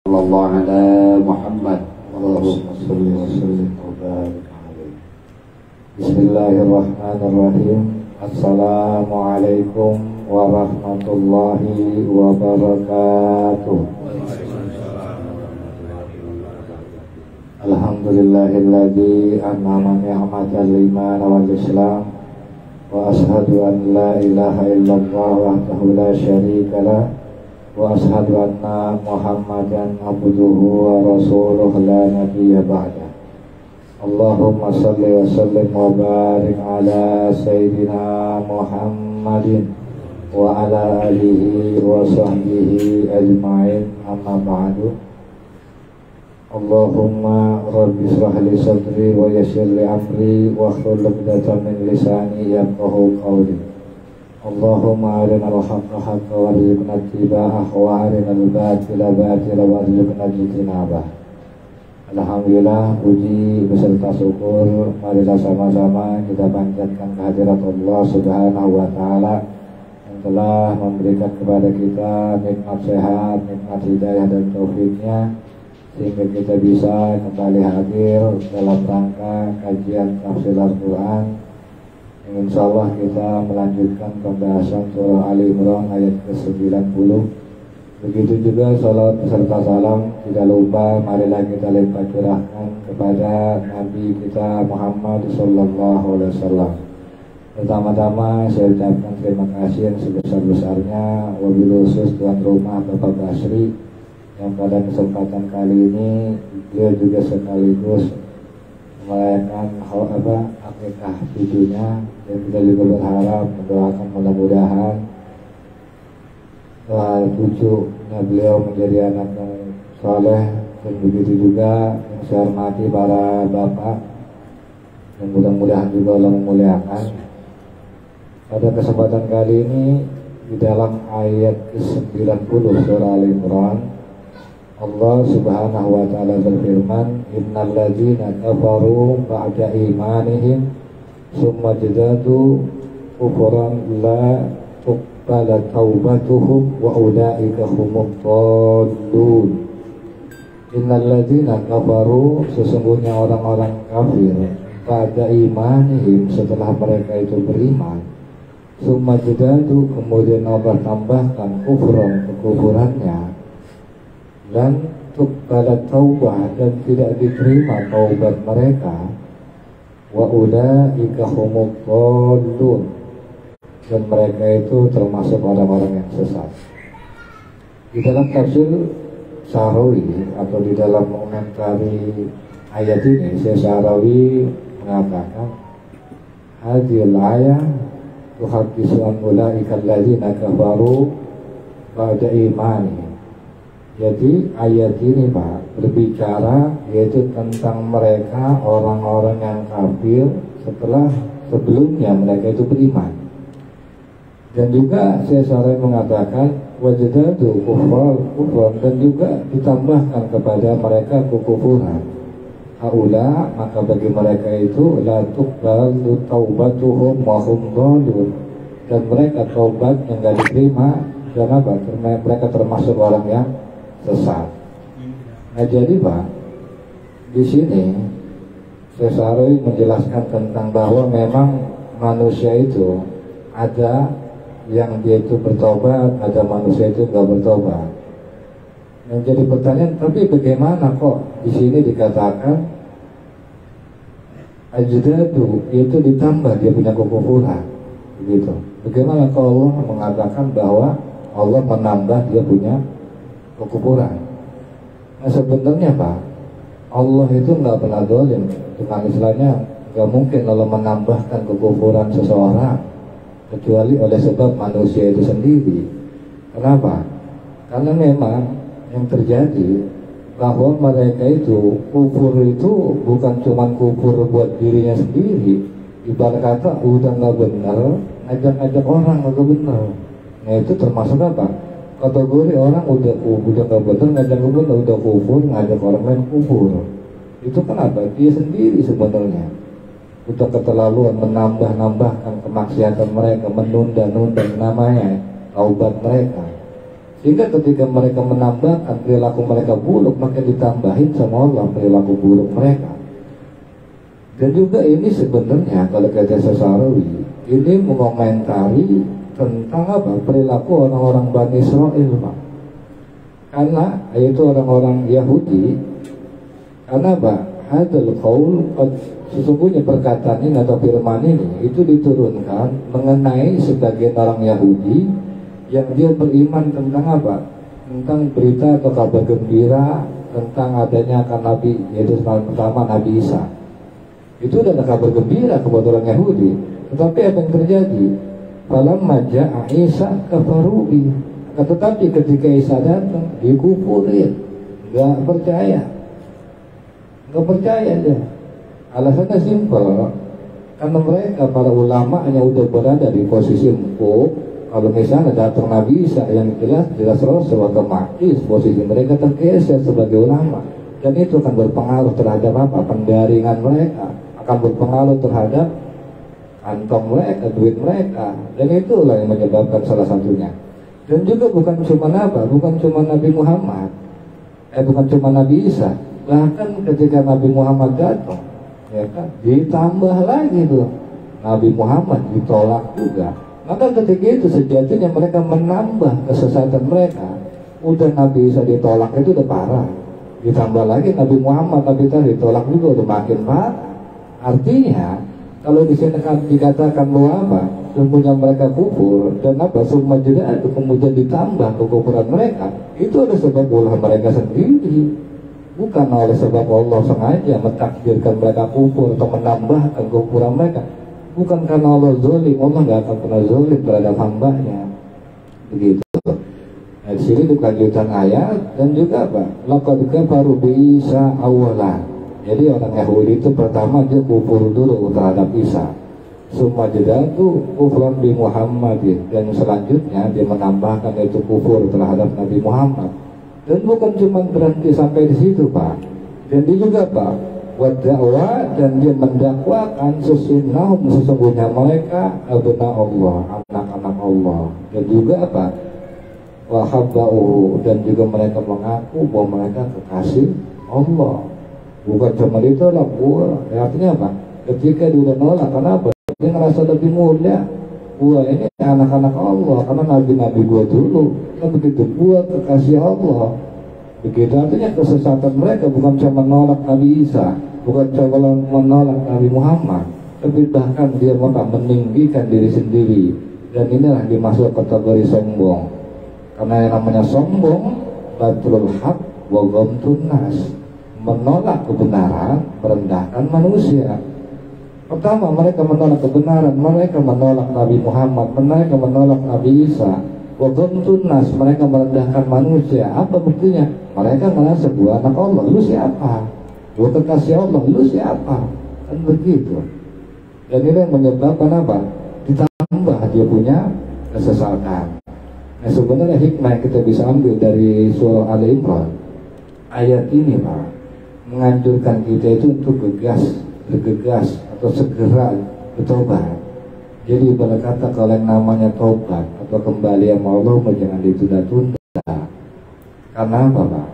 Sallallahu ala Muhammad. Allahumma salli wa sallim wa barik alaihi. Bismillahirrahmanirrahim. Assalamualaikum warahmatullahi wabarakatuh. Alhamdulillahilladzi an'ama ni'matal iman wal islam wa ashhadu an la ilaha illallah wahdahu la syarika lah wa ashhadu anna Muhammadan abduhu wa rasuluh la nabiyya ba'da. Allahumma salli wa sallim wa barik ala sayyidina Muhammadin wa ala alihi wa sahbihi ajma'in, amma ba'du. Allahumma rabbi israh li sadri wa yassir li amri wa hlul 'uqdatam min lisani yafqahu qawli. Allahumma arina al-haqqa haqqan warzuqna ittiba'ahu wa arina al-batila batilan warzuqna ijtinabah. Alhamdulillah, puji beserta syukur marilah sama-sama kita panjatkan kehadirat Allah Subhanahu wa taala yang telah memberikan kepada kita nikmat sehat, nikmat hidayah dan taufiknya sehingga kita bisa kembali hadir dalam rangka kajian tafsir Al-Quran. Insyaallah kita melanjutkan pembahasan surah Ali Imran ayat ke-90. Begitu juga salat beserta salam tidak lupa marilah kita limpah curahkan kepada Nabi kita Muhammad sallallahu alaihi wasallam. Pertama-tama saya ucapkan terima kasih yang sebesar-besarnya wabil khusus tuan rumah Bapak Basri yang pada kesempatan kali ini dia juga sekaligus merayakan akikah cucunya, dan kita juga berharap mendoakan mudah-mudahan cucunya beliau menjadi anak yang soleh, dan begitu juga yang saya hormati para bapak dan mudah-mudahan juga Allah memuliakan. Pada kesempatan kali ini di dalam ayat ke-90 surah Al-Imran Allah Subhanahu wa taala berfirman, innal ladzina kafaru ba'da imanihim summa jadadu kufran la tuqbala taubatuhum wa ulaika humud dhallun. Innal ladzina kafaru, sesungguhnya orang-orang kafir, ba'da imanihim, setelah mereka itu beriman, summa jadadu, kemudian Allah tambahkan kufran, kekufurannya, dan tuqbala taubah, dan tidak diterima taubat mereka, wa ulaika humud dhallun, dan mereka itu termasuk orang-orang yang sesat. Di dalam tafsir Sa'rawi atau di dalam mengomentari ayat ini, Syekh Sa'rawi mengatakan hadhil ayah tuhaddisu an ulaika alladzina kafaru ba'da imani. Jadi ayat ini Pak berbicara yaitu tentang mereka orang-orang yang kafir setelah sebelumnya mereka itu beriman. Dan juga saya sering mengatakan wajadatu kufran, dan juga ditambahkan kepada mereka kekufuran. Haula, maka bagi mereka itu la tuqbalu taubatuhum wa hum dhallun, dan mereka taubat yang tidak diterima dan apa? Mereka termasuk orang yang sesat. Nah jadi Pak, di sini Syekh Sa'rawi menjelaskan tentang bahwa memang manusia itu ada yang dia itu bertobat, ada manusia itu nggak bertobat. Yang jadi pertanyaan, tapi bagaimana kok di sini dikatakan ajdadu itu ditambah dia punya kekufuran, begitu? Bagaimana kalau Allah mengatakan bahwa Allah menambah dia punya kekufuran? Nah sebenarnya Pak, Allah itu nggak pernah zalim. Dengan istilahnya nggak mungkin Allah menambahkan kekufuran seseorang kecuali oleh sebab manusia itu sendiri. Kenapa? Karena memang yang terjadi bahwa mereka itu kufur itu bukan cuma kufur buat dirinya sendiri. Ibarat kata udah nggak benar, ngajak-ngajak orang nggak benar. Nah itu termasuk apa? Kategori orang udah nggak benar, ngajak benar, udah kufur, ngajak orang lain kufur. Itu kenapa? Dia sendiri sebenarnya udah keterlaluan menambah-nambahkan kemaksiatan mereka, menunda-nunda namanya taubat mereka. Sehingga ketika mereka menambahkan perilaku mereka buruk, maka ditambahin sama Allah perilaku buruk mereka. Dan juga ini sebenarnya kalau kata Sasarawi, ini mengomentari tentang apa? Perilaku orang-orang Bani Israel, Pak. Karena yaitu orang-orang Yahudi. Karena apa? Hadal qaul, sesungguhnya perkataan ini atau firman ini itu diturunkan mengenai sebagian orang Yahudi yang dia beriman tentang apa? Tentang berita atau kabar gembira tentang adanya akan Nabi, yaitu pertama Nabi Isa. Itu adalah kabar gembira kepada orang Yahudi. Tetapi apa yang terjadi? Falamma ja'a Isa kafarubi. Tetapi ketika Isa datang, dikufurin, nggak percaya dia. Alasannya simpel, karena mereka para ulama hanya udah berada di posisi empuk. Kalau misalnya datang Nabi Isa yang jelas Rasul, otomatis posisi mereka tergeser sebagai ulama, dan itu akan berpengaruh terhadap apa? Pendaringan mereka, akan berpengaruh terhadap kantong mereka, duit mereka, dan itulah yang menyebabkan salah satunya. Dan juga bukan cuma Nabi Muhammad, bukan cuma Nabi Isa, bahkan ketika Nabi Muhammad datang, ya kan, ditambah lagi tuh Nabi Muhammad ditolak juga. Maka ketika itu sejatinya mereka menambah kesesatan mereka. Udah Nabi Isa ditolak itu udah parah, ditambah lagi Nabi Muhammad Nabi Isa ditolak juga udah makin parah. Artinya kalau di sini kan dikatakan bahwa apa? Sesungguhnya mereka kufur dan apa? Semua jeda itu kemudian ditambah kekufuran mereka. Itu ada sebab ulah mereka sendiri, bukan oleh sebab Allah sengaja mentakdirkan mereka kufur atau menambahkan kekufuran mereka. Bukan karena Allah zalim, Allah nggak akan pernah zalim terhadap hambanya. Begitu. Nah, di sini kelanjutan ayat dan juga apa? Laqad kafaru bi Isa awalan. Jadi orang Yahudi itu pertama dia kufur dulu terhadap Isa. Summa jadatu kufran bi Muhammadin, dan selanjutnya dia menambahkan itu kufur terhadap Nabi Muhammad. Dan bukan cuma berhenti sampai di situ, Pak. Dan dia juga Pak wada'wa, dan dia mendakwakan sesungguhnya mereka abna Allah, anak-anak Allah. Dan juga apa? Wahabba'u, dan juga mereka mengaku bahwa mereka kekasih Allah. Bukan cuma itu lah, artinya apa? Ketika dia udah nolak, kenapa? Dia ngerasa lebih mulia. Gua ini anak-anak Allah, karena nabi-nabi gua dulu. Kan begitu, gua kekasih Allah. Begitu artinya kesesatan mereka bukan cuma menolak Nabi Isa, bukan cuma menolak Nabi Muhammad, tapi bahkan dia meninggikan diri sendiri. Dan inilah dimasuk kategori sombong. Karena yang namanya sombong, batrul haq wa ghamtun nas, menolak kebenaran, merendahkan manusia. Pertama, mereka menolak kebenaran, mereka menolak Nabi Muhammad, mereka menolak Nabi Isa. Waghamtun nas, mereka merendahkan manusia. Apa buktinya? Mereka merasa gua anak Allah, lu siapa? Gua kekasih Allah, lu siapa? Kan begitu. Dan ini yang menyebabkan apa? Ditambah dia punya kesesatan. Nah, sebenarnya hikmah yang kita bisa ambil dari surah Ali Imran, ayat ini Pak, menganjurkan kita itu untuk bergegas atau segera bertobat. Jadi ibarat kata kalau yang namanya tobat atau kembali sama Allah jangan ditunda-tunda. Karena apa Pak?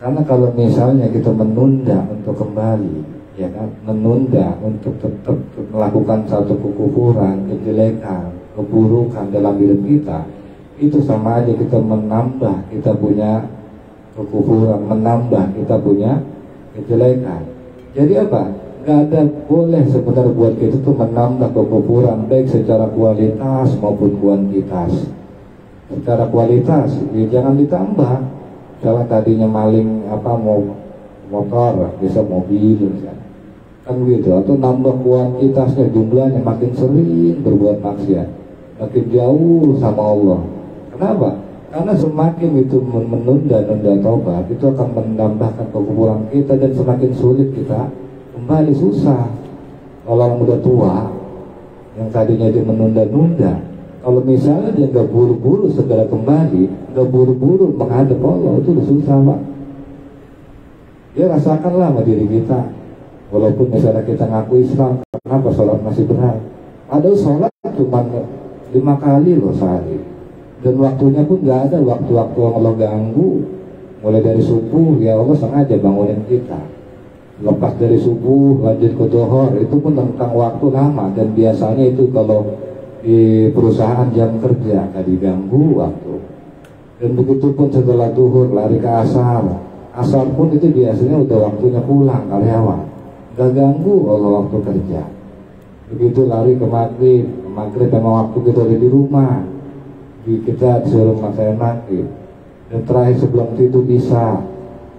Karena kalau misalnya kita menunda untuk kembali, ya kan, menunda untuk tetap melakukan satu kekufuran, kejelekan, keburukan dalam hidup kita, itu sama aja kita menambah kita punya kekufuran, menambah kita punya kejelekan. Jadi apa? Gak ada boleh sebenarnya buat kita tuh menambah kekufuran, baik secara kualitas maupun kuantitas. Secara kualitas ya jangan ditambah. Kalau tadinya maling mau motor, bisa mobil kan gitu. Atau nambah kuantitasnya, jumlahnya, makin sering berbuat maksiat, makin jauh sama Allah. Kenapa? Karena semakin itu menunda-nunda taubat, itu akan menambahkan kekufuran kita dan semakin sulit kita kembali. Susah. Kalau orang udah tua yang tadinya dia menunda-nunda, kalau misalnya dia nggak buru-buru segera kembali, nggak buru-buru menghadap Allah, itu udah susah Pak. Ya rasakanlah sama diri kita, walaupun misalnya kita ngaku Islam, kenapa sholat masih berat? Padahal sholat cuma 5 kali loh sehari. Dan waktunya pun nggak ada waktu-waktu yang Allah ganggu. Mulai dari subuh ya Allah sengaja bangunin kita. Lepas dari subuh lanjut ke zuhur, itu pun tentang waktu lama. Dan biasanya itu kalau di perusahaan jam kerja nggak diganggu waktu. Dan begitu pun setelah zuhur lari ke asar. Asar pun itu biasanya udah waktunya pulang karyawan. Nggak ganggu Allah waktu kerja. Begitu lari ke maghrib. Maghrib memang waktu kita ada di rumah. Kita disuruh melaksanakan maghrib. Dan terakhir sebelum tidur isya,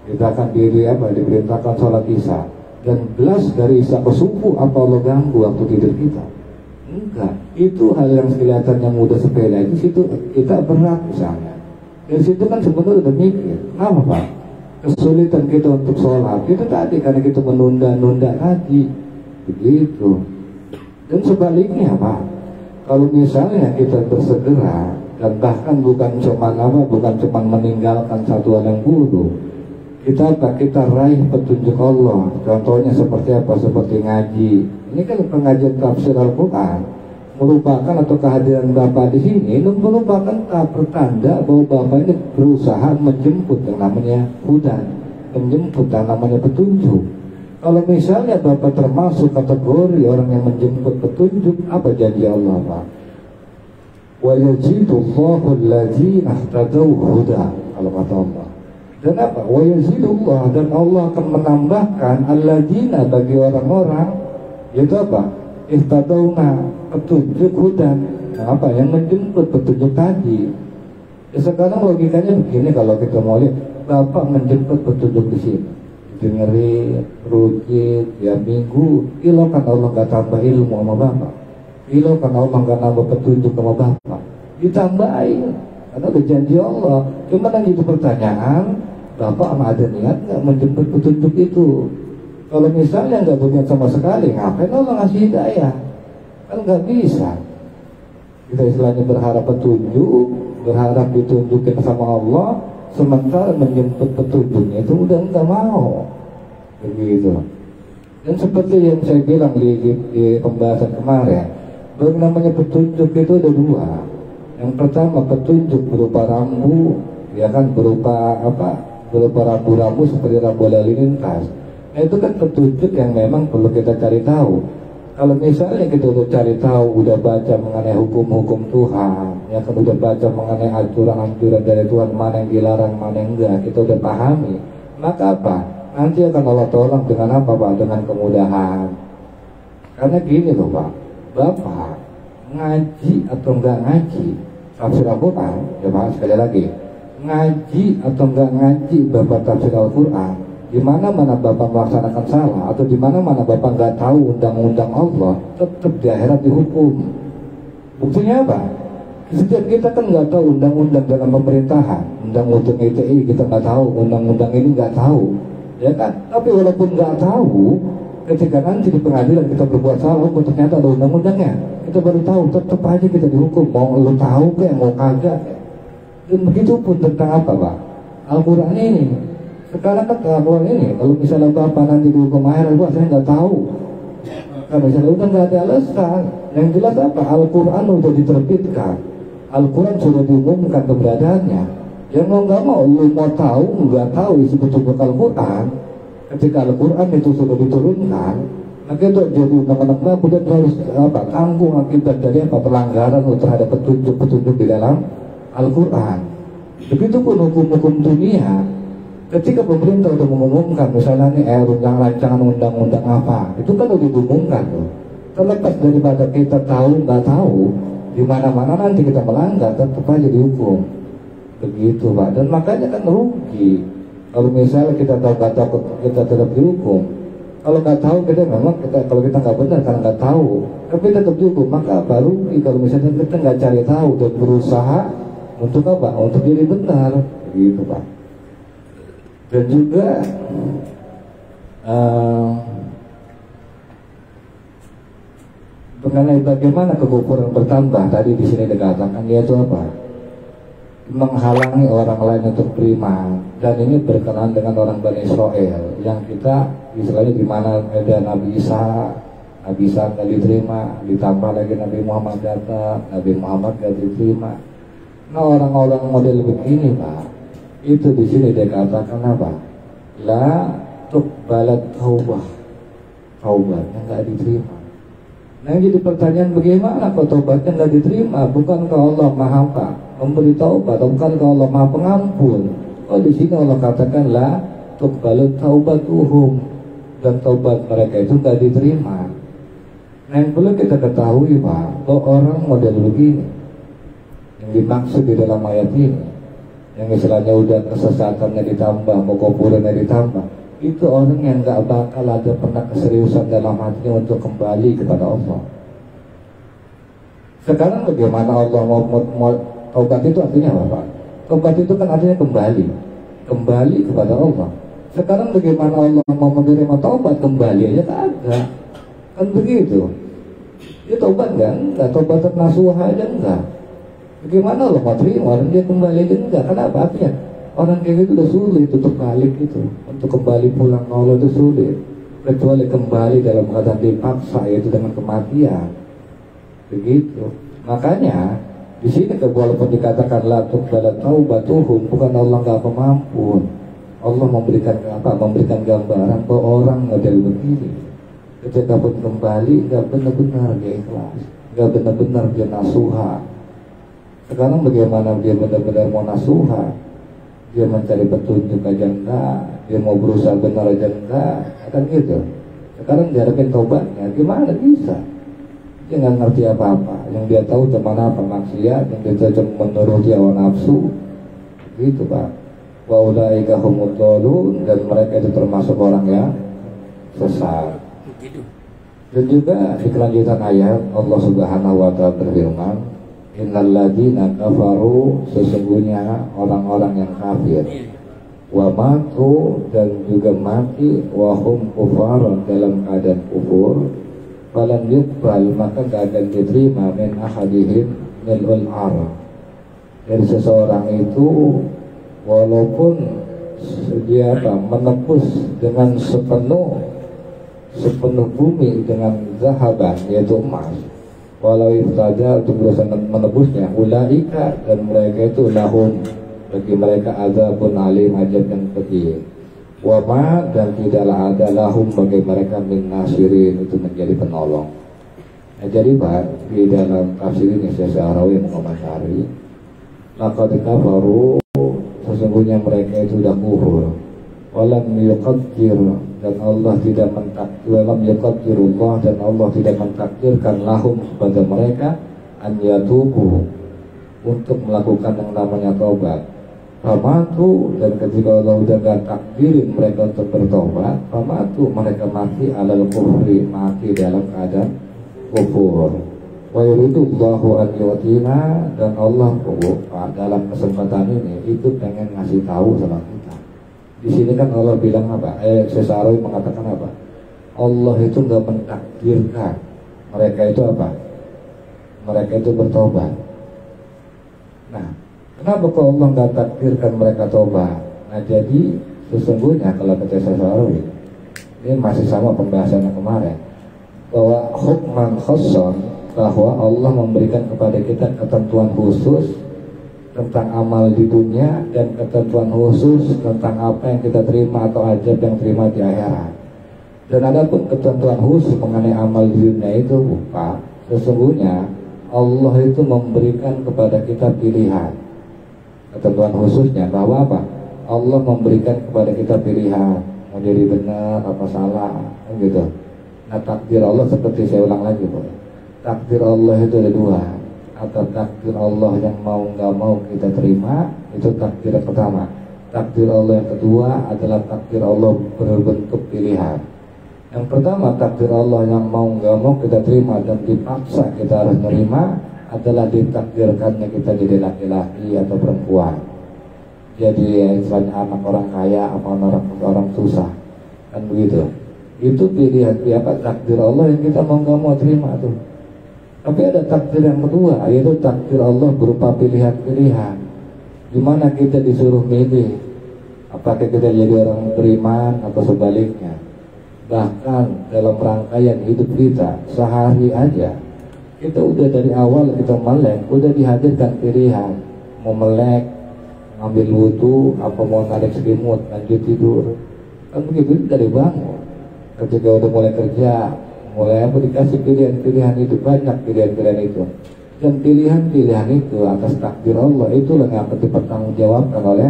kita akan diperintahkan sholat isya. Dan belas dari isya ke subuh, apa Allah ganggu waktu tidur kita? Enggak. Itu hal yang kelihatannya mudah sepele. Itu situ kita berat misalnya. Dari situ kan sebenarnya udah mikir. Kenapa Pak? Kesulitan kita untuk sholat itu tadi karena kita menunda-nunda tadi. Begitu. Dan sebaliknya Pak, kalau misalnya kita bersegera dan bahkan bukan cuma meninggalkan satu hal yang buruk, kita raih petunjuk Allah. Contohnya seperti apa? Seperti ngaji. Ini kan pengajian tafsir Al-Quran merupakan, atau kehadiran Bapak di sini merupakan pertanda bahwa Bapak ini berusaha menjemput yang namanya hudan, menjemput yang namanya petunjuk. Kalau misalnya Bapak termasuk kategori orang yang menjemput petunjuk, apa janji Allah Pak? Wa yazidullahu alladzina ihtadaw huda, kalau kata Allah. Dan apa? Wa yazidullah, dan Allah akan menambahkan alladzina, bagi orang-orang yaitu apa? Ihtadawna, petunjuk hudan. Nah, apa? Yang menjemput petunjuk tadi. Ya, sekarang logikanya begini, kalau kita mau lihat Bapak menjemput petunjuk di sini, dengerin, rujit, ya minggu, ilau kan Allah gak tambah ilmu sama Bapak, ilau kan Allah gak nambah petunjuk sama Bapak, ditambahin, karena udah janji Allah. Cuma yang itu pertanyaan, Bapak ada niat gak menjemput petunjuk itu? Kalau misalnya gak berniat sama sekali, ngapain Allah ngasih hidayah? Kan gak bisa. Kita istilahnya berharap petunjuk, berharap ditunjukin sama Allah, sementara menjemput petunjuknya itu udah nggak mau, begitu. Dan seperti yang saya bilang di pembahasan kemarin, bahwa namanya petunjuk itu ada dua. Yang pertama petunjuk berupa rambu, ya kan, berupa apa? Berupa rambu-rambu seperti rambu lalu lintas. Nah, itu kan petunjuk yang memang perlu kita cari tahu. Kalau misalnya kita udah cari tahu, udah baca mengenai hukum-hukum Tuhan, ya kan, udah baca mengenai aturan-aturan dari Tuhan, mana yang dilarang, mana yang enggak, kita udah pahami, maka apa? Nanti akan Allah tolong dengan apa Pak? Dengan kemudahan. Karena gini loh Pak, Bapak ngaji atau enggak ngaji tafsir Al-Quran, ya Pak, sekali lagi, ngaji atau enggak ngaji Bapak tafsir Al-Quran, di mana-mana Bapak melaksanakan salah, atau di mana-mana Bapak nggak tahu undang-undang Allah, tetap di akhirat dihukum. Buktinya apa? Setiap kita kan nggak tahu undang-undang dalam pemerintahan, undang-undang ITE kita nggak tahu, undang-undang ini nggak tahu, ya kan? Tapi walaupun nggak tahu, ketika nanti di pengadilan kita berbuat salah, oh ternyata ada undang-undangnya, kita baru tahu, tetap aja kita dihukum. Mau lu tahu kayak mau kagak. Dan begitu pun tentang apa Pak? Al-Quran ini. Sekarang kan Al-Quran ini, kalau misalnya Bapak nanti dihukum akhirat, saya nggak tahu. Kalau misalnya udah nggak ada alasan, yang jelas apa? Al-Quran udah diterbitkan, Al-Quran sudah diumumkan keberadaannya. Yang mau nggak mau, lu mau tahu nggak tahu isi petunjuk Al-Quran, ketika Al-Quran itu sudah diturunkan, maka itu jadi undang-undang baru, dan harus apa? Tanggung akibat dari apa? Pelanggaran terhadap petunjuk-petunjuk di dalam Al-Quran. Begitupun hukum-hukum dunia. Ketika pemerintah sudah mengumumkan misalnya nih rancangan undang-undang apa, itu kan udah diumumkan tuh. Terlepas daripada kita tahu nggak tahu, di mana-mana nanti kita melanggar tetap aja dihukum. Begitu Pak. Dan makanya kan rugi kalau misalnya kita tahu nggak tahu, kita tetap dihukum. Kalau nggak tahu kita memang kalau kita nggak benar karena nggak tahu, tapi tetap dihukum. Maka apa rugi kalau misalnya kita nggak cari tahu dan berusaha untuk apa? Untuk jadi benar. Begitu Pak. Dan juga mengenai bagaimana kekufuran bertambah, tadi di sini dikatakan yaitu apa? Menghalangi orang lain untuk beriman. Dan ini berkenaan dengan orang Bani Israel yang kita istilahnya di mana ada Nabi Isa nggak diterima, ditambah lagi Nabi Muhammad datang, Nabi Muhammad nggak diterima. Nah orang-orang model begini Pak, itu di sini dia katakan apa? La tuqbalat taubah, taubatnya nggak diterima. Nah jadi pertanyaan, bagaimana kok taubatnya nggak diterima? Bukankah Allah Maha apa? Memberi taubat, bukankah Allah Maha Pengampun? Oh di sini Allah katakan la tuqbalat taubatuhum, dan taubat mereka itu nggak diterima. Nah yang perlu kita ketahui Pak, bahwa orang model begini yang dimaksud di dalam ayat ini, yang istilahnya udah kesesatannya ditambah, kekufurannya ditambah, itu orang yang gak bakal ada pernah keseriusan dalam hatinya untuk kembali kepada Allah. Sekarang bagaimana Allah mau taubat itu artinya apa Pak? Taubat itu kan artinya kembali kepada Allah. Sekarang bagaimana Allah mau menerima taubat? Kembali aja kagak, kan begitu. Dia taubat enggak, taubat nasuha aja enggak. Bagaimana Allah mau terima orang dia kembali aja enggak? Kenapa? Artinya orang kayak gitu udah sulit untuk balik gitu, untuk kembali pulang ke Allah itu sulit, kecuali kembali dalam keadaan dipaksa, yaitu dengan kematian. Begitu. Makanya di sini walaupun dikatakan la tuqbalat taubatuhum, bukan Allah nggak mampu. Allah memberikan apa? Memberikan gambaran bahwa orang model begini ketika pun kembali nggak benar-benar dia ikhlas, nggak benar-benar dia nasuha. Sekarang bagaimana dia benar-benar mau nasuha? Dia mencari petunjuk aja enggak, dia mau berusaha benar aja enggak, kan gitu. Sekarang diharapin taubatnya, gimana bisa? Dia nggak ngerti apa-apa, yang dia tahu cuma apa maksiat, yang dia tahu cuma menuruti hawa nafsu, gitu Pak. Wa ulaika humud dhalun, dan mereka itu termasuk orang yang sesat. Dan juga di kelanjutan ayat Allah Subhanahu wa Ta'ala berfirman, innal ladzina kafaru, sesungguhnya orang-orang yang kafir, wa matu, dan juga mati, wa hum kufar, dalam keadaan kufur, falan yuqbal, maka gak akan diterima min ahadihim mil'ul ar, dari seseorang itu walaupun dia menebus dengan sepenuh bumi dengan zahaban, yaitu emas, walau iftada, untuk berusaha menebusnya, ulaika, dan mereka itu lahum, bagi mereka azabun alim, azab yang pedih, wama, dan tidaklah ada lahum bagi mereka min nasirin, itu menjadi penolong. Nah jadi Pak, di dalam tafsir ini Syekh Sa'rawi mengomentari, laqad kafaru, sesungguhnya mereka itu sudah kufur, walam yuqaddir, dan Allah tidak mentakdir, walam yuqaddirullah, dan Allah tidak mentakdirkan lahum kepada mereka an yatubu, untuk melakukan yang namanya taubat. Famatu, dan ketika Allah sudah gak takdirin mereka untuk bertobat, famatu, mereka mati alal kufri, mati dalam keadaan kufur. Wa yuridullahu an yu'tina, dan Allah dalam kesempatan ini itu pengen ngasih tahu sama kita. Di sini kan Allah bilang apa? Syekh Sa'rawi mengatakan apa? Allah itu nggak mentakdirkan mereka itu apa? Mereka itu bertobat. Nah, kenapa kok Allah nggak takdirkan mereka tobat? Nah, jadi sesungguhnya kalau kata Syekh Sa'rawi, ini masih sama pembahasannya kemarin, bahwa hukman khassan, bahwa Allah memberikan kepada kita ketentuan khusus tentang amal di dunia, dan ketentuan khusus tentang apa yang kita terima atau ajab yang terima di akhirat. Dan ada pun ketentuan khusus mengenai amal di dunia itu, Pak, sesungguhnya Allah itu memberikan kepada kita pilihan. Ketentuan khususnya bahwa apa? Allah memberikan kepada kita pilihan, mau jadi benar apa salah, gitu. Nah, takdir Allah seperti saya ulang lagi, Pak. Takdir Allah itu ada dua. Atau takdir Allah yang mau nggak mau kita terima, itu takdir yang pertama. Takdir Allah yang kedua adalah takdir Allah berbentuk pilihan. Yang pertama, takdir Allah yang mau nggak mau kita terima dan dipaksa kita harus terima, adalah ditakdirkannya kita jadi laki-laki atau perempuan, jadi misalnya anak orang kaya apa orang susah, kan begitu. Itu pilihan apa takdir Allah yang kita mau nggak mau terima tuh. Tapi ada takdir yang kedua, yaitu takdir Allah berupa pilihan-pilihan, dimana kita disuruh milih apakah kita jadi orang beriman atau sebaliknya. Bahkan dalam rangkaian hidup kita sehari aja, kita udah dari awal kita melek, udah dihadirkan pilihan mau melek, ngambil wudhu, apa mau narik selimut, lanjut tidur. Kan begitu dari bangun. Ketika udah mulai kerja, mulai apa dikasih pilihan-pilihan itu, banyak pilihan-pilihan itu. Dan pilihan-pilihan itu atas takdir Allah, itulah yang akan dipertanggungjawabkan oleh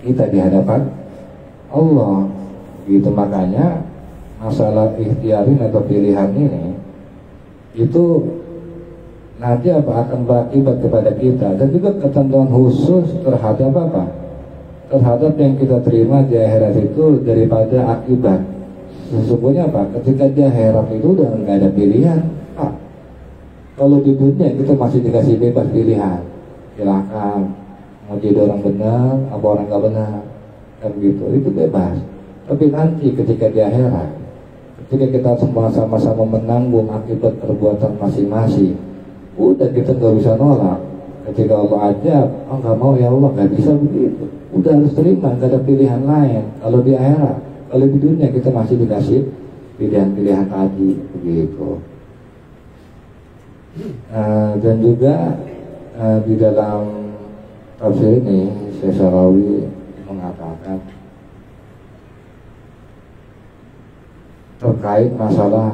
kita di hadapan Allah. Gitu, makanya masalah ikhtiarin atau pilihan ini itu nanti akan berakibat kepada kita, dan juga ketentuan khusus terhadap apa? Terhadap yang kita terima di akhirat itu daripada akibat. Sesungguhnya apa? Ketika di akhirat itu udah nggak ada pilihan. Kalau di dunia kita masih dikasih bebas pilihan, silakan mau jadi orang benar, apa orang nggak benar, kan gitu. Itu bebas. Tapi nanti ketika di akhirat, ketika kita semua sama-sama menanggung akibat perbuatan masing-masing, udah kita nggak bisa nolak. Ketika Allah ajak, oh nggak mau ya Allah, nggak bisa begitu. Udah harus terima, nggak ada pilihan lain. Kalau di akhirat, kalau di dunia kita masih dikasih pilihan-pilihan tadi, begitu. Dan juga di dalam tafsir ini Syekh Syarawi mengatakan terkait masalah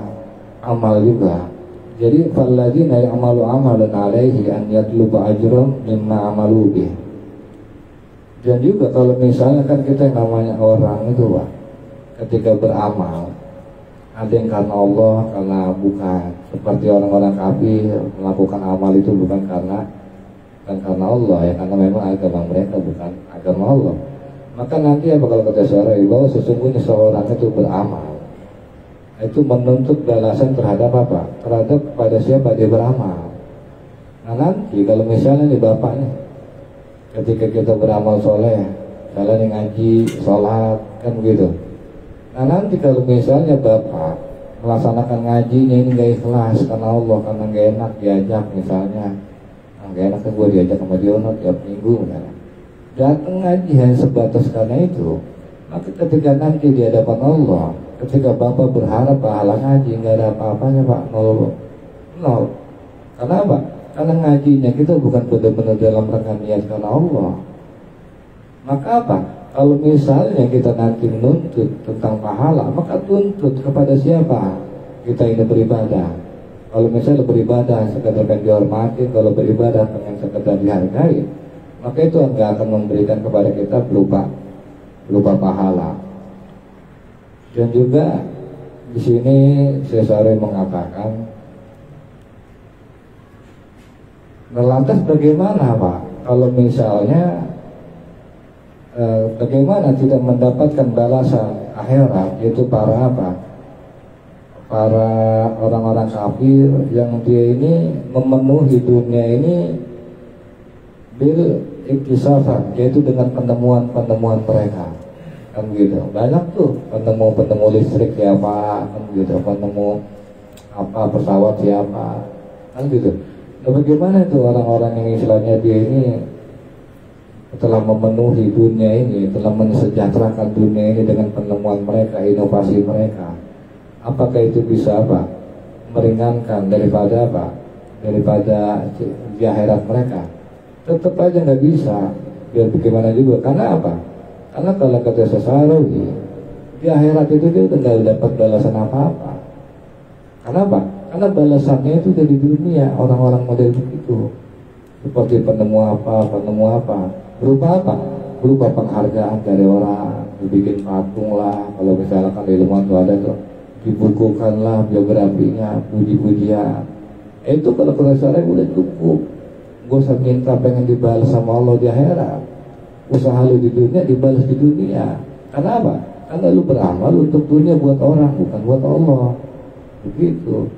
amal juga. Jadi falladzina ya'malu amalan 'alaihi an yatluba ajran mimma amalu bih. Dan juga kalau misalnya kan kita yang namanya orang itu Pak, ketika beramal ada yang karena Allah, karena bukan. Seperti orang-orang kafir melakukan amal itu bukan karena Allah ya, karena memang agama mereka bukan agama Allah. Maka nanti apa kalau kata Syarawi, bahwa sesungguhnya seorang itu beramal, itu menuntut balasan terhadap apa? Terhadap pada siapa dia beramal. Nah nanti kalau misalnya nih bapaknya, ketika kita beramal soleh, kalian ngaji, sholat, kan begitu. Nah nanti kalau misalnya bapak melaksanakan ngajinya ini gak ikhlas karena Allah, karena gak enak diajak misalnya, gak enak kan gue diajak sama Diono tiap minggu misalnya, datang ngaji hanya sebatas karena itu, maka ketika nanti di hadapan Allah, ketika bapak berharap pahala ngaji, gak ada apa-apanya Pak, nol. Karena apa? Karena ngajinya kita bukan benar-benar dalam rangka niat karena Allah. Maka apa? Kalau misalnya kita nanti menuntut tentang pahala, maka tuntut kepada siapa kita ini beribadah. Kalau misalnya beribadah sekadar pengen dihormati, kalau beribadah pengen sekadar dihargai, maka itu enggak akan memberikan kepada kita berupa pahala. Dan juga di sini Syekh Syarawi mengatakan, lantas bagaimana Pak kalau misalnya bagaimana tidak mendapatkan balasan akhirat, yaitu para apa? Para orang-orang kafir yang dia ini memenuhi dunia ini bil iktisafan, yaitu dengan penemuan-penemuan mereka, kan gitu. Banyak tuh penemu listrik siapa, kan gitu, penemu apa pesawat siapa, kan gitu. Nah, bagaimana itu orang-orang yang istilahnya dia ini telah memenuhi dunia ini, telah mensejahterakan dunia ini dengan penemuan mereka, inovasi mereka. Apakah itu bisa apa? Meringankan daripada apa? Daripada di akhirat mereka? Tetap aja nggak bisa. Biar bagaimana juga. Karena apa? Karena kalau kata Syarawi, di akhirat itu dia udah nggak dapat balasan apa-apa. Karena apa? Karena balasannya itu dari dunia, orang-orang model begitu. Seperti penemu apa. Berupa apa? Berupa penghargaan dari orang, dibikin patung lah, kalau misalkan ilmuwan itu ada tuh, dibukukan lah biografinya, puji-pujian. Itu kalau saya udah cukup. Gak usah minta pengen dibalas sama Allah di akhirat. Usaha lu di dunia dibalas di dunia. Karena apa? Karena lu beramal untuk dunia buat orang, bukan buat Allah. Begitu.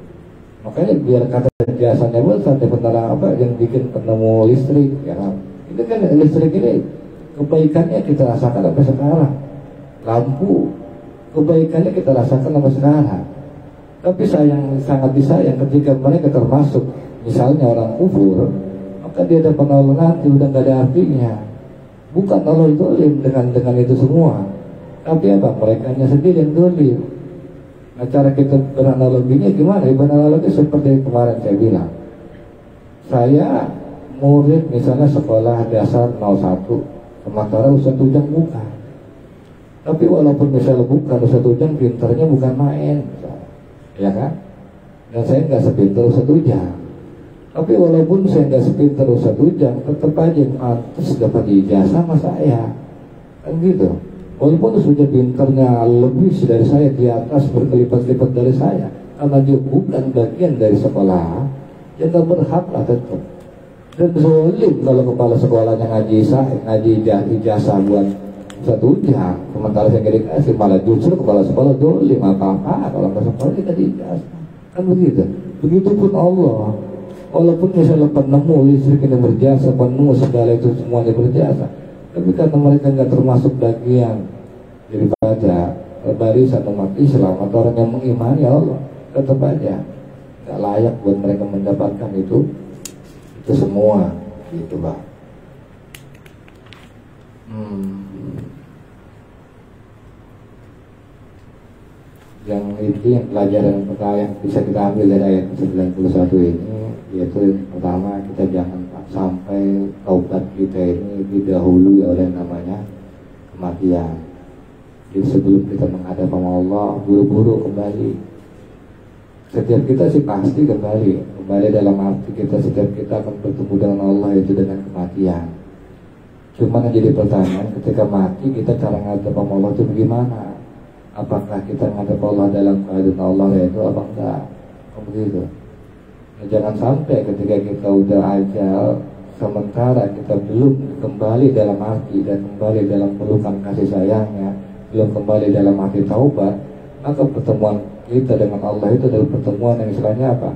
Makanya biar kata jasanya besar, sementara apa yang bikin penemu listrik ya kan? Itu kan listrik ini kebaikannya kita rasakan sampai sekarang. Lampu kebaikannya kita rasakan sampai sekarang. Tapi sangat disayang ketika mereka termasuk misalnya orang kufur, maka dia dapat Allah nanti udah gak ada artinya. Bukan Allah dolim dengan itu semua, tapi apa? Mereka sendiri yang dolim. Nah, cara kita beranaloginya gimana? Beranalogi seperti kemarin saya bilang, saya murid misalnya sekolah dasar 01, sementara Ustadz Ujang bukan. Tapi walaupun misalnya bukan, Ustadz Ujang pinternya bukan main misalnya, ya kan? Dan saya nggak sepinter Ustadz Ujang. Tapi walaupun saya nggak sepinter Ustadz Ujang, tetap aja pantas dapat ijazah sama saya, kan gitu. Walaupun sudah pinternya lebih dari saya, di atas berkelipat-lipat dari saya, karena dia bukan bagian dari sekolah, dia nggak berhak lah tetap. Dan zolim kalau kepala sekolahnya ngaji ijazah buat satu Ujang, sementara saya nggak dikasih, malah justru kepala sekolah zolim apa kalau nggak sekolah dikasih ijazah, kan begitu. Begitupun Allah, walaupun misalnya penemu listrik ini berjasa, penemu segala itu semuanya berjasa, tapi karena mereka nggak termasuk bagian daripada barisan umat Islam atau orang yang mengimani Allah, tetap aja nggak layak buat mereka mendapatkan itu semua, gitu Pak. Yang itu yang pelajaran pertama yang bisa kita ambil dari ayat 91 ini, yaitu yang pertama, kita jangan sampai taubat kita ini didahului oleh namanya kematian. Jadi sebelum kita menghadap sama Allah, buru-buru kembali. Setiap kita sih pasti kembali dalam arti kita, setiap kita akan bertemu dengan Allah, itu dengan kematian. Cuma yang jadi pertanyaan, ketika mati kita cara menghadap sama Allah itu bagaimana? Apakah kita menghadap Allah dalam keadaan Allah itu apa enggak? Begitu. Nah, jangan sampai ketika kita udah ajal, sementara kita belum kembali dalam arti dan kembali dalam pelukan kasih sayangnya, belum kembali dalam arti taubat, maka pertemuan kita dengan Allah itu adalah pertemuan yang istilahnya apa?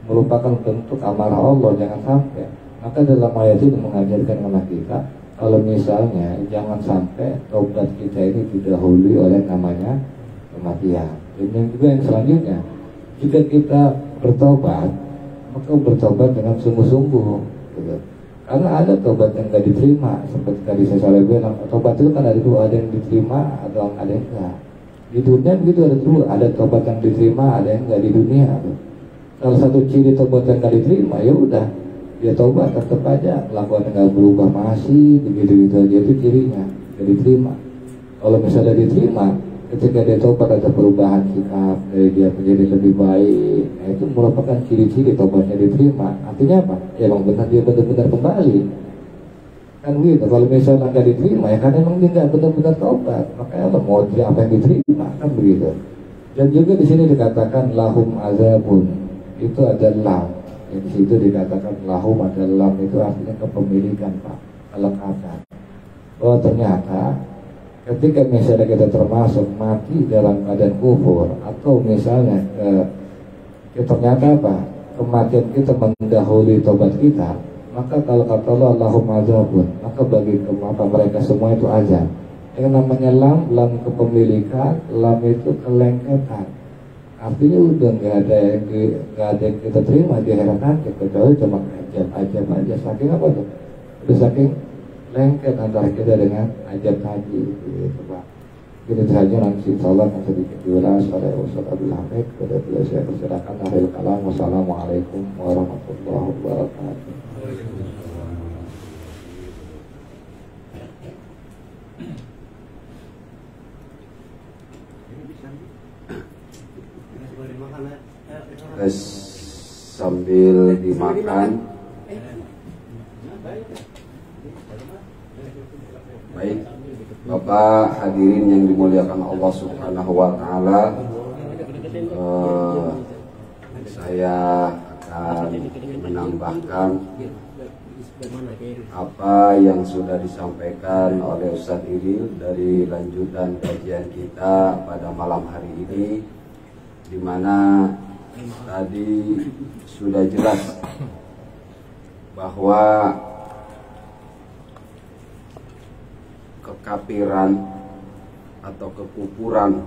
Merupakan bentuk amarah Allah, jangan sampai. Maka dalam ayat itu mengajarkan kepada kita, kalau misalnya jangan sampai taubat kita ini didahului oleh namanya kematian. Dan yang juga yang selanjutnya, jika kita bertobat, maka bertobat dengan sungguh-sungguh, gitu. Karena ada tobat yang tidak diterima, seperti tadi saya bilang, tobat itu kan ada dua, ada yang diterima atau ada yang enggak. Di dunia begitu ada dua, ada tobat yang diterima, ada yang enggak di dunia. Salah satu ciri tobat yang enggak diterima, ya udah, dia tobat tetap aja melakukan yang enggak berubah, masih begitu-begitu aja, itu cirinya enggak diterima. Kalau misalnya diterima, ketika dia tobat ada perubahan sikap dari dia menjadi lebih baik, nah itu merupakan ciri-ciri tobatnya diterima. Artinya apa? Ya emang benar dia benar-benar kembali, kan gitu. Kalau misalnya nggak diterima, ya kan emang dia nggak benar-benar tobat, makanya Allah mau apa yang diterima, kan begitu. Dan juga di sini dikatakan lahum azabun, itu ada lam. Di situ dikatakan lahum ada lam, itu artinya kepemilikan Pak, kelengkapan. Oh ternyata ketika misalnya kita termasuk mati dalam keadaan kufur, atau misalnya ternyata apa, kematian kita mendahului tobat kita, maka kalau kata Allah lahum azabun, maka bagi mereka semua itu azab. Yang namanya lam kepemilikan, lam itu kelengketan. Artinya udah nggak ada yang kita terima di akhirat nanti, kecuali cuma ajab aja. Saking apa tuh? Udah saking lengket antara kita dengan ajab tadi, gitu Pak. Ini saja, nanti insya Allah akan sedikit diulas oleh Ustaz Abdul Hamid. Kepada beliau saya persilakan akhirul kalam. Wassalamualaikum warahmatullahi wabarakatuh. Sambil dimakan. Baik, Bapak hadirin yang dimuliakan Allah Subhanahu wa Ta'ala, saya akan menambahkan apa yang sudah disampaikan oleh Ustadz Iril dari lanjutan kajian kita pada malam hari ini, di mana tadi sudah jelas bahwa kekafiran atau kekufuran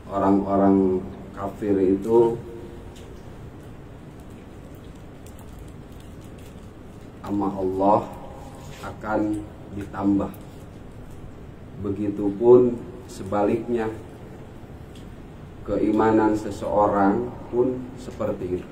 orang-orang kafir itu sama Allah akan ditambah. Begitupun sebaliknya, keimanan seseorang pun seperti itu.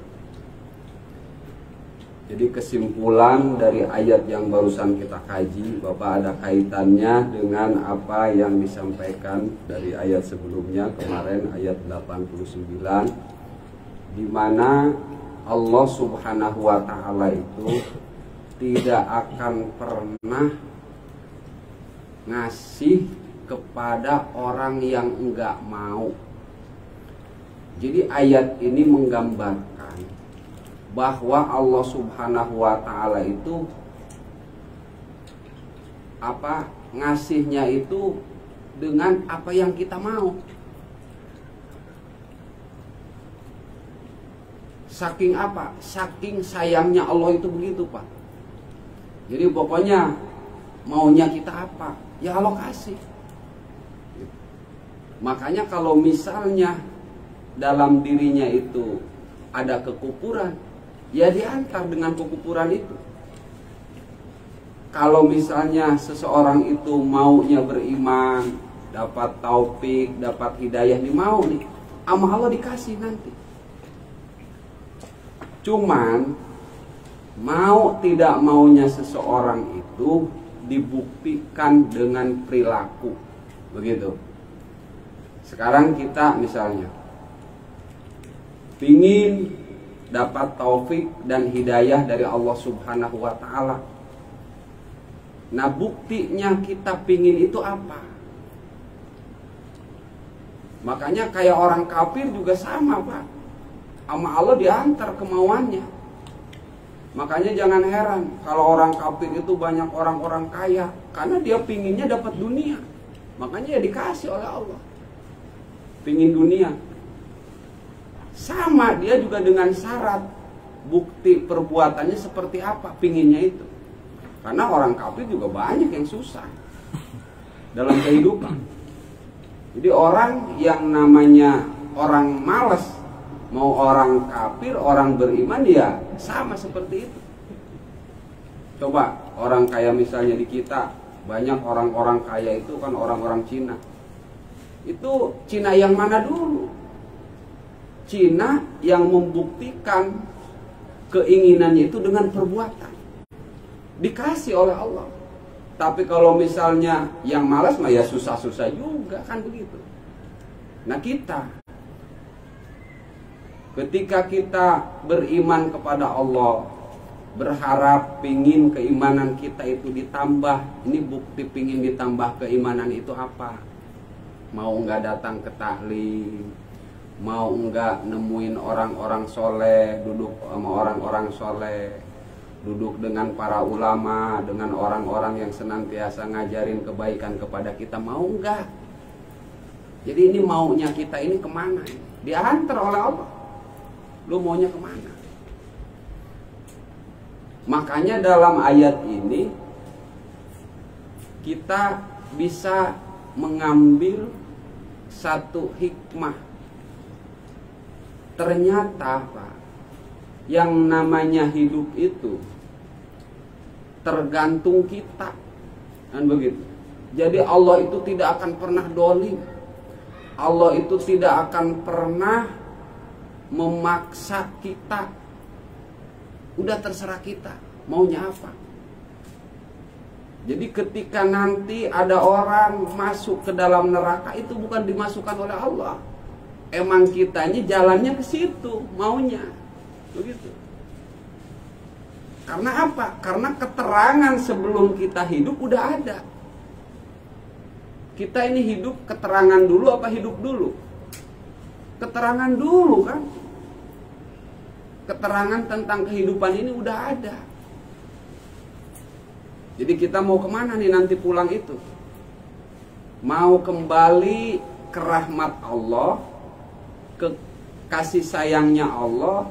Jadi kesimpulan dari ayat yang barusan kita kaji, Bapak, ada kaitannya dengan apa yang disampaikan dari ayat sebelumnya kemarin, ayat 89, di mana Allah Subhanahu wa Ta'ala itu tidak akan pernah ngasih kepada orang yang enggak mau. Jadi ayat ini menggambarkan bahwa Allah Subhanahu wa Ta'ala itu ngasihnya itu dengan apa yang kita mau. Saking apa? Saking sayangnya Allah itu begitu, Pak. Jadi pokoknya maunya kita apa, ya Allah kasih. Makanya kalau misalnya dalam dirinya itu ada kekufuran, ya diantar dengan kekufuran itu. Kalau misalnya seseorang itu maunya beriman, dapat taufik, dapat hidayah, nih mau nih, sama Allah dikasih nanti. Cuman mau tidak maunya seseorang itu dibuktikan dengan perilaku, begitu. Sekarang kita misalnya pingin dapat taufik dan hidayah dari Allah Subhanahu wa Ta'ala. Nah, buktinya kita pingin itu apa? Makanya kayak orang kafir juga sama, Pak. Sama Allah diantar kemauannya. Makanya jangan heran kalau orang kafir itu banyak orang-orang kaya, karena dia pinginnya dapat dunia. Makanya ya dikasih oleh Allah. Pingin dunia. Sama dia juga dengan syarat bukti perbuatannya seperti apa pinginnya itu. Karena orang kafir juga banyak yang susah dalam kehidupan. Jadi orang yang namanya orang malas, mau orang kafir, orang beriman, ya sama seperti itu. Coba orang kaya misalnya di kita, banyak orang-orang kaya itu kan orang-orang Cina. Itu Cina yang mana dulu? Cina yang membuktikan keinginannya itu dengan perbuatan. Dikasih oleh Allah. Tapi kalau misalnya yang malas mah ya susah-susah juga, kan begitu. Nah, ketika kita beriman kepada Allah, berharap pingin keimanan kita itu ditambah. Ini bukti pingin ditambah keimanan itu apa? Mau nggak datang ke taklim, mau enggak nemuin orang-orang soleh, duduk sama orang-orang soleh, duduk dengan para ulama, dengan orang-orang yang senantiasa ngajarin kebaikan kepada kita, mau enggak? Jadi ini maunya kita ini kemana? Diantar oleh Allah. Lu maunya kemana? Makanya dalam ayat ini kita bisa mengambil satu hikmah. Ternyata, Pak, yang namanya hidup itu tergantung kita, kan begitu. Jadi Allah itu tidak akan pernah dolim. Allah itu tidak akan pernah memaksa kita. Udah terserah kita maunya apa. Jadi ketika nanti ada orang masuk ke dalam neraka, itu bukan dimasukkan oleh Allah. Emang kitanya jalannya ke situ, maunya. Begitu. Karena apa? Karena keterangan sebelum kita hidup udah ada. Kita ini hidup keterangan dulu apa hidup dulu? Keterangan dulu kan? Keterangan tentang kehidupan ini udah ada. Jadi kita mau kemana nih nanti pulang itu? Mau kembali ke rahmat Allah, ke kasih sayangnya Allah,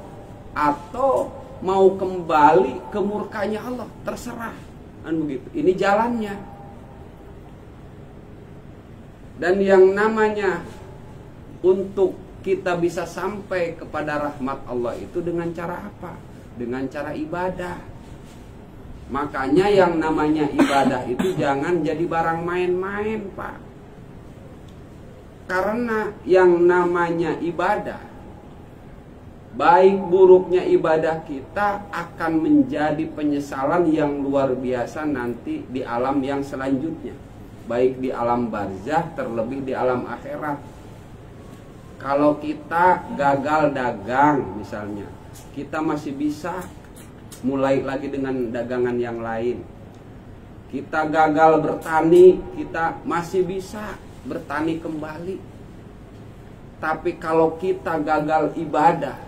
atau mau kembali ke murkanya Allah? Terserah, kan begitu. Ini jalannya. Dan yang namanya untuk kita bisa sampai kepada rahmat Allah itu dengan cara apa? Dengan cara ibadah. Makanya yang namanya ibadah itu jangan jadi barang main-main, Pak. Karena yang namanya ibadah baik buruknya ibadah kita akan menjadi penyesalan yang luar biasa nanti di alam yang selanjutnya, baik di alam barzah terlebih di alam akhirat. Kalau kita gagal dagang misalnya, kita masih bisa mulai lagi dengan dagangan yang lain. Kita gagal bertani, kita masih bisa bertani kembali. Tapi kalau kita gagal ibadah,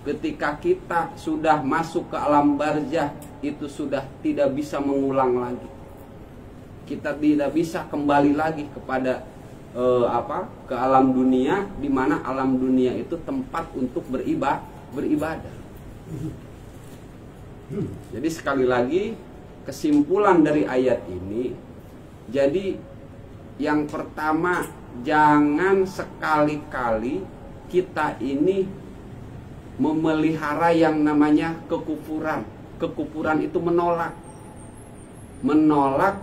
ketika kita sudah masuk ke alam barzah, itu sudah tidak bisa mengulang lagi. Kita tidak bisa kembali lagi kepada ke alam dunia, di mana alam dunia itu tempat untuk beribadah. Jadi sekali lagi kesimpulan dari ayat ini, jadi yang pertama, jangan sekali-kali kita ini memelihara yang namanya kekufuran. Kekufuran itu menolak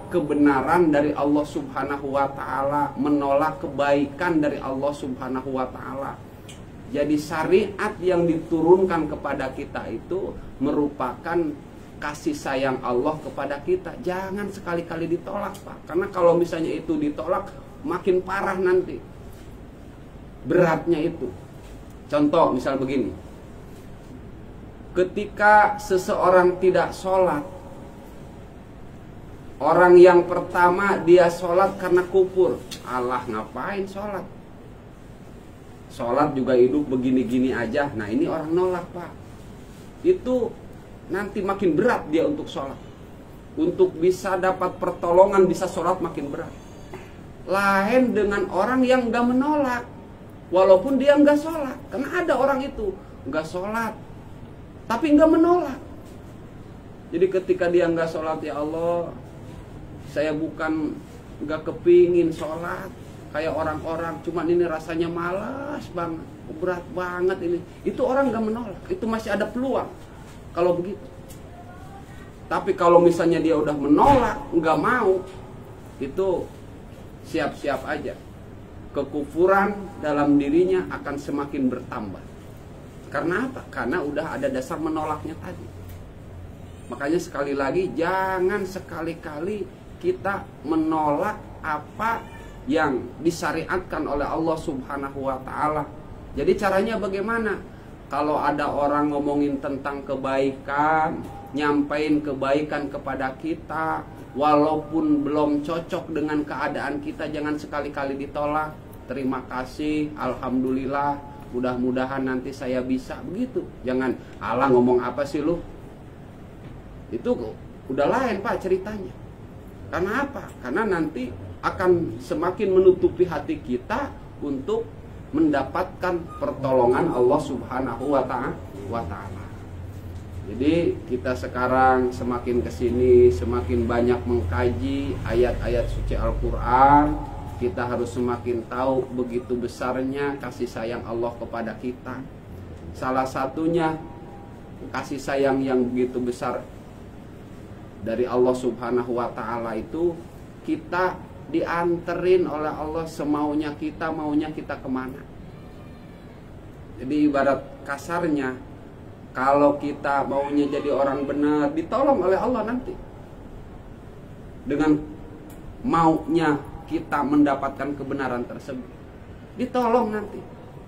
kebenaran dari Allah Subhanahu wa ta'ala, menolak kebaikan dari Allah Subhanahu wa ta'ala. Jadi syariat yang diturunkan kepada kita itu merupakan kasih sayang Allah kepada kita. Jangan sekali-kali ditolak, Pak. Karena kalau misalnya itu ditolak, makin parah nanti beratnya itu. Contoh misal begini, ketika seseorang tidak sholat, orang yang pertama dia sholat karena kufur. Allah, ngapain sholat? Sholat juga hidup begini-gini aja. Nah ini orang nolak, Pak. Itu nanti makin berat dia untuk sholat. Untuk bisa dapat pertolongan, bisa sholat makin berat. Lain dengan orang yang gak menolak, walaupun dia gak sholat. Karena ada orang itu gak sholat tapi gak menolak. Jadi ketika dia gak sholat, ya Allah, saya bukan gak kepingin sholat kayak orang-orang, cuman ini rasanya malas banget, berat banget ini. Itu orang gak menolak, itu masih ada peluang kalau begitu. Tapi kalau misalnya dia udah menolak, gak mau, itu siap-siap aja, kekufuran dalam dirinya akan semakin bertambah. Karena apa? Karena udah ada dasar menolaknya tadi. Makanya sekali lagi, jangan sekali-kali kita menolak apa yang disyariatkan oleh Allah Subhanahu wa ta'ala. Jadi caranya bagaimana? Kalau ada orang ngomongin tentang kebaikan, nyampain kebaikan kepada kita, walaupun belum cocok dengan keadaan kita, jangan sekali-kali ditolak. Terima kasih, alhamdulillah, mudah-mudahan nanti saya bisa, begitu. Jangan, Allah ngomong apa sih lu? Itu udah lain, Pak, ceritanya. Karena apa? Karena nanti akan semakin menutupi hati kita untuk mendapatkan pertolongan Allah Subhanahu wa ta'ala. Jadi kita sekarang semakin kesini, semakin banyak mengkaji ayat-ayat suci Al-Quran, kita harus semakin tahu begitu besarnya kasih sayang Allah kepada kita. Salah satunya kasih sayang yang begitu besar dari Allah Subhanahu wa ta'ala itu, kita dianterin oleh Allah semaunya kita, maunya kita kemana. Jadi ibarat kasarnya, kalau kita maunya jadi orang benar, ditolong oleh Allah nanti. Dengan maunya kita mendapatkan kebenaran tersebut, ditolong nanti.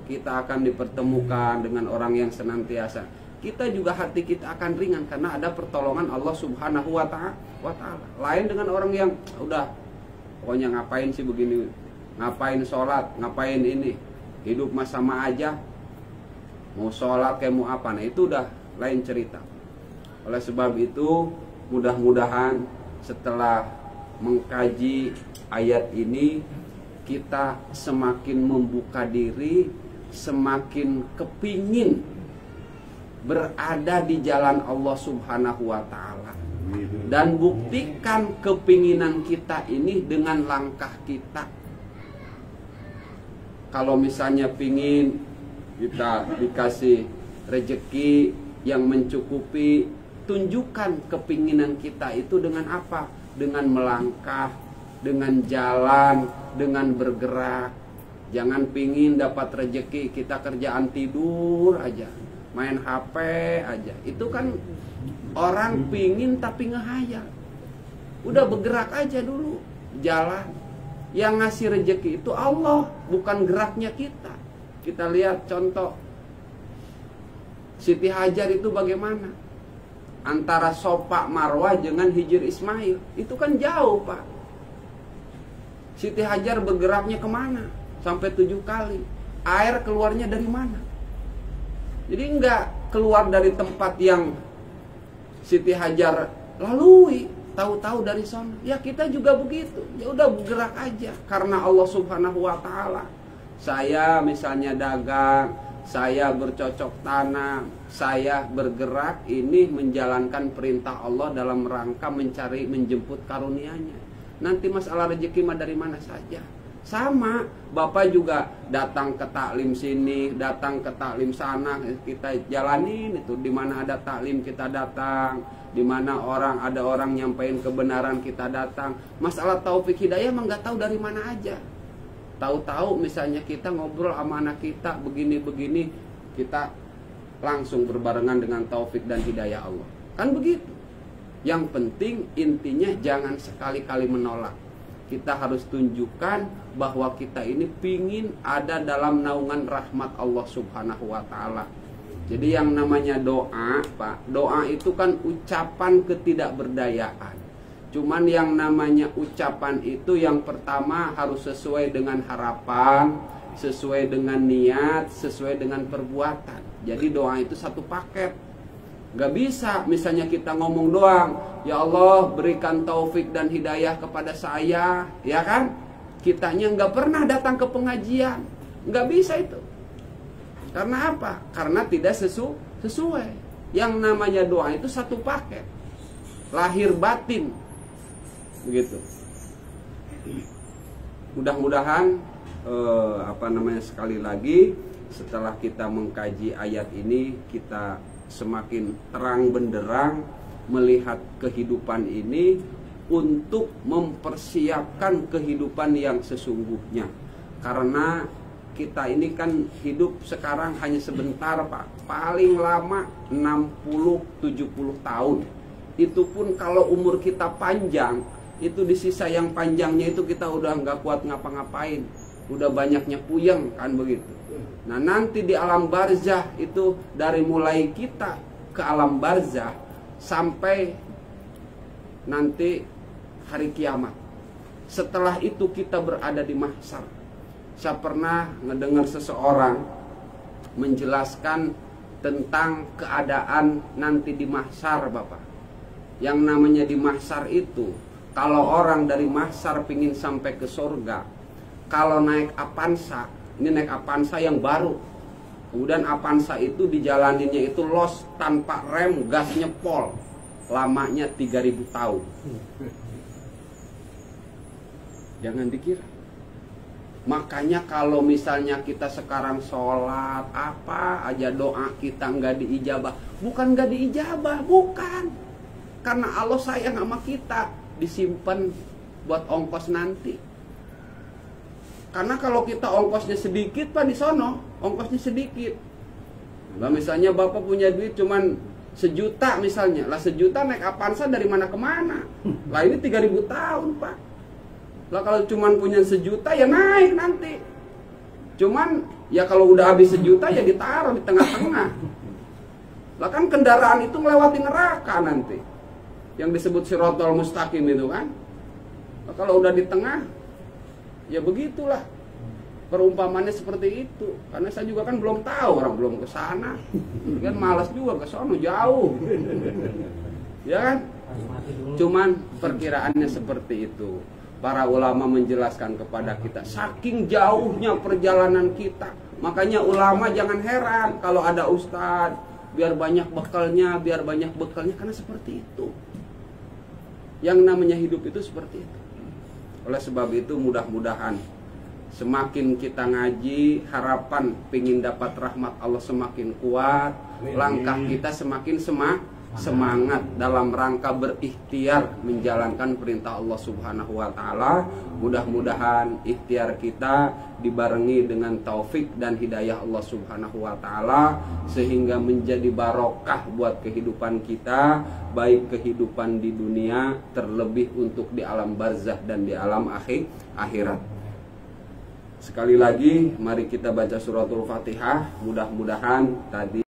Kita akan dipertemukan dengan orang yang senantiasa, kita juga hati kita akan ringan karena ada pertolongan Allah Subhanahu wa ta'ala. Lain dengan orang yang udah pokoknya ngapain sih begini, ngapain sholat, ngapain ini, hidup mah sama aja, mau sholat kayak mau apa, nah itu udah lain cerita. Oleh sebab itu, mudah-mudahan setelah mengkaji ayat ini, kita semakin membuka diri, semakin kepingin berada di jalan Allah Subhanahu wa ta'ala. Dan buktikan kepinginan kita ini dengan langkah kita. Kalau misalnya pingin kita dikasih rezeki yang mencukupi, tunjukkan kepinginan kita itu dengan apa? Dengan melangkah, dengan jalan, dengan bergerak. Jangan pingin dapat rezeki kita kerjaan tidur aja. main HP aja. Itu kan orang pingin tapi ngehayal. Udah bergerak aja dulu, jalan. Yang ngasih rezeki itu Allah, bukan geraknya kita. Kita lihat contoh Siti Hajar itu bagaimana? Antara Sofa Marwah dengan Hijr Ismail, itu kan jauh, Pak. Siti Hajar bergeraknya kemana? Sampai 7 kali. Air keluarnya dari mana? Jadi enggak keluar dari tempat yang Siti Hajar lalui, tahu-tahu dari sana. Ya kita juga begitu. Ya udah bergerak aja karena Allah Subhanahu wa taala. Saya misalnya dagang, saya bercocok tanam, saya bergerak ini menjalankan perintah Allah dalam rangka mencari menjemput karunia-Nya. Nanti masalah rezeki mah dari mana saja. Sama, Bapak juga datang ke taklim sini, datang ke taklim sana, kita jalanin itu. Di mana ada taklim kita datang, di mana ada orang nyampein kebenaran kita datang. Masalah taufik hidayah mah nggak tahu dari mana aja. Tahu-tahu misalnya kita ngobrol sama anak kita begini-begini, kita langsung berbarengan dengan taufik dan hidayah Allah. Kan begitu. Yang penting intinya jangan sekali-kali menolak. Kita harus tunjukkan bahwa kita ini pingin ada dalam naungan rahmat Allah Subhanahu wa taala. Jadi yang namanya doa, Pak, doa itu kan ucapan ketidakberdayaan. Cuman yang namanya ucapan itu yang pertama harus sesuai dengan harapan, sesuai dengan niat, sesuai dengan perbuatan. Jadi doa itu satu paket. Gak bisa misalnya kita ngomong doang, ya Allah berikan taufik dan hidayah kepada saya, ya kan? Kitanya gak pernah datang ke pengajian. Gak bisa itu. Karena apa? Karena tidak sesuai. Yang namanya doa itu satu paket, lahir batin, begitu. Mudah-mudahan sekali lagi setelah kita mengkaji ayat ini, kita semakin terang benderang melihat kehidupan ini untuk mempersiapkan kehidupan yang sesungguhnya. Karena kita ini kan hidup sekarang hanya sebentar, Pak. Paling lama 60-70 tahun. Itu pun kalau umur kita panjang, itu di sisa yang panjangnya itu kita udah nggak kuat ngapa-ngapain, udah banyaknya puyeng, kan begitu. Nah nanti di alam barzah itu dari mulai kita ke alam barzah sampai nanti hari kiamat. Setelah itu kita berada di mahsyar. Saya pernah mendengar seseorang menjelaskan tentang keadaan nanti di mahsyar, Bapak. Yang namanya di mahsyar itu, kalau orang dari mahsyar pingin sampai ke surga, kalau naik Avanza, ini naik Avanza yang baru, kemudian Avanza itu dijalaninnya itu los tanpa rem, gasnya pol, lamanya 3000 tahun. Jangan dikira. Makanya kalau misalnya kita sekarang sholat, apa aja doa kita nggak diijabah, bukan nggak diijabah, bukan, karena Allah sayang sama kita, disimpan buat ongkos nanti. Karena kalau kita ongkosnya sedikit, Pak, di sono ongkosnya sedikit. Nah, misalnya Bapak punya duit cuman 1 juta misalnya, lah 1 juta naik Avanza dari mana ke mana? Lah ini 3000 tahun, Pak. Lah kalau cuman punya 1 juta ya naik nanti. Cuman ya kalau udah habis 1 juta ya ditaruh di tengah-tengah. Lah kan kendaraan itu melewati neraka nanti. Yang disebut Shiratal Mustaqim itu kan. Lah kalau udah di tengah, ya begitulah perumpamannya seperti itu. Karena saya juga kan belum tahu, orang belum ke sana. Kan malas juga ke sono, jauh. Ya kan? Cuman perkiraannya seperti itu. Para ulama menjelaskan kepada kita, saking jauhnya perjalanan kita. Makanya ulama jangan heran kalau ada ustadz, biar banyak bekalnya, karena seperti itu. Yang namanya hidup itu seperti itu. Oleh sebab itu mudah-mudahan semakin kita ngaji, harapan pingin dapat rahmat Allah semakin kuat, langkah kita semakin semangat dalam rangka berikhtiar menjalankan perintah Allah Subhanahu wa taala. Mudah-mudahan ikhtiar kita dibarengi dengan taufik dan hidayah Allah Subhanahu wa taala sehingga menjadi barokah buat kehidupan kita, baik kehidupan di dunia terlebih untuk di alam barzah dan di alam akhirat. Sekali lagi mari kita baca suratul Fatihah. Mudah-mudahan tadi